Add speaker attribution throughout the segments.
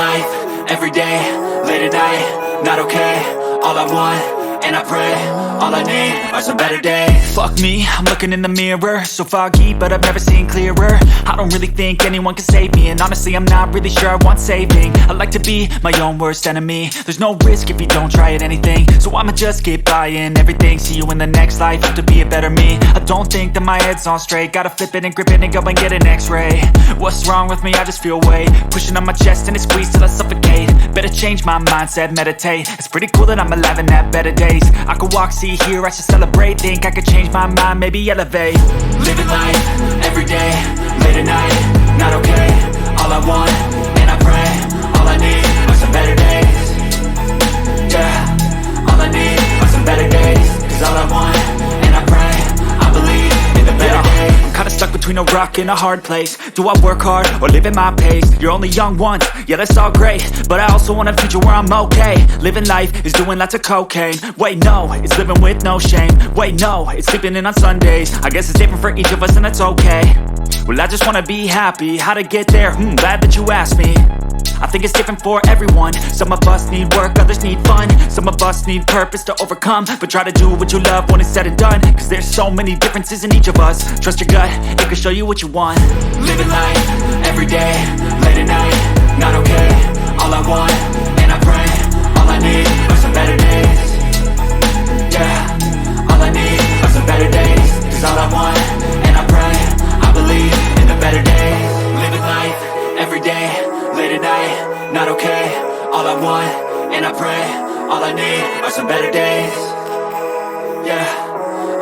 Speaker 1: life, everyday, late at night, not okay. All I want, and I pray, all I need are some better days. Fuck me, I'm looking in the mirror, so foggy, but I've never seen clearer. I don't really think anyone can save me, and honestly I'm not really sure I want saving. I like to be my own worst enemy. There's no risk if you don't try at anything, so I'ma just keep buying everything. See you in the next life, have to be a better me. I don't think that my head's on straight, gotta flip it and grip it and go and get an x-ray. What's wrong with me? I just feel weight pushing on my chest and it squeezes till I suffocate. Better change my mindset, meditate. It's pretty cool that I'm alive and have better days. I could walk, see, hear, I should celebrate. Think I could change my mind, maybe elevate. Living life, everyday, late at night, not okay. All I want, and I pray, all I need are some better days. Yeah, all I need are some better days. Cause all I want, and I pray, I believe in the better days. I'm kinda stuck between a rock and a hard place. Do I work hard or live at my pace? You're only young once, yeah that's all great, but I also want a future where I'm okay. Living life is doing lots of cocaine. Wait no, it's living with no shame. Wait no, it's sleeping in on Sundays. I guess it's different for each of us and that's okay. Well I just wanna be happy, how to get there? Glad that you asked me. I think it's different for everyone. Some of us need work, others need fun. Some of us need purpose to overcome. But try to do what you love when it's said and done. Cause there's so many differences in each of us. Trust your gut, it can show you what you want. Living life, everyday, late at night, not okay. All I want, and I pray, all I need are some better days. Yeah, all I need are some better days. Cause all I want, and I pray, I believe in the better days. Living life, everyday, late at night, not okay. All I want, and I pray, all I need are some better days. Yeah,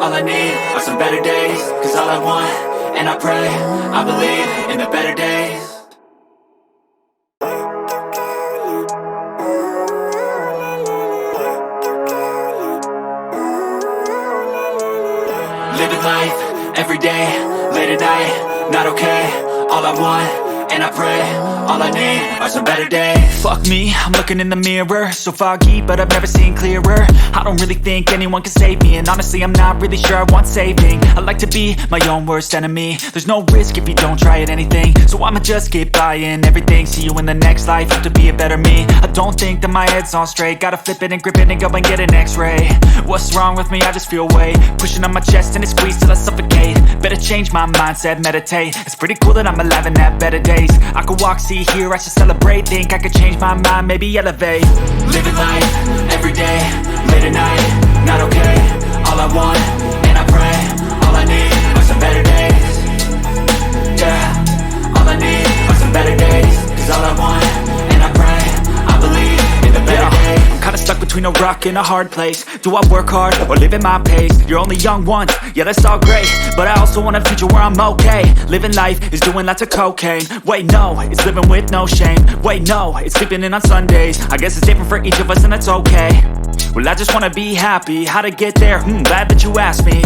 Speaker 1: all I need are some better days. Cause all I want, and I pray, I believe in the better days. Living life, everyday, late at night, not okay. All I want, and I pray, all I need are some better days. Fuck me, I'm looking in the mirror, so foggy, but I've never seen clearer. I don't really think anyone can save me, and honestly I'm not really sure I want saving. I like to be my own worst enemy. There's no risk if you don't try at anything, so I'ma just keep buying everything. See you in the next life, have to be a better me. I don't think that my head's on straight, gotta flip it and grip it and go and get an x-ray. What's wrong with me? I just feel weight pushing on my chest and it squeezes till I suffocate. Better change my mindset, meditate. It's pretty cool that I'm alive and have better days. I could walk, see, hear, I should celebrate. Think I could change my mind, maybe elevate. Living life, everyday, late at night, not okay. All I want, and I pray, all I need are some better days. Yeah, all I need are some better days. Cause all I want, and I pray, I believe in the better days. I'm kinda stuck between a rock and a hard place. Do I work hard or live at my pace? You're only young once, yeah that's all great, but I also want a future where I'm okay. Living life is doing lots of cocaine. Wait no, it's living with no shame. Wait no, it's sleeping in on Sundays. I guess it's different for each of us and that's okay. Well I just wanna be happy, how to get there? Glad that you asked me.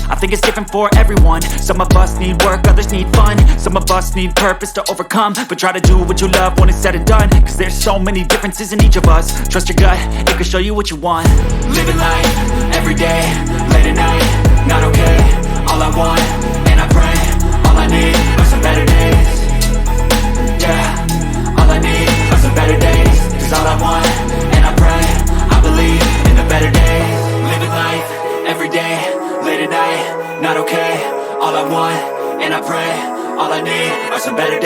Speaker 1: I think it's different for everyone. Some of us need work, others need fun. Some of us need purpose to overcome. But try to do what you love when it's said and done. Cause there's so many differences in each of us. Trust your gut, it can show you what you want. Living life, everyday, late at night, not okay. All I want, and I pray, all I need are some better days. Yeah, all I need are some better days. Cause all I want, and I pray, I believe in the better days. Living life, everyday, late at night, not okay. All I want, and I pray, all I need are some better days.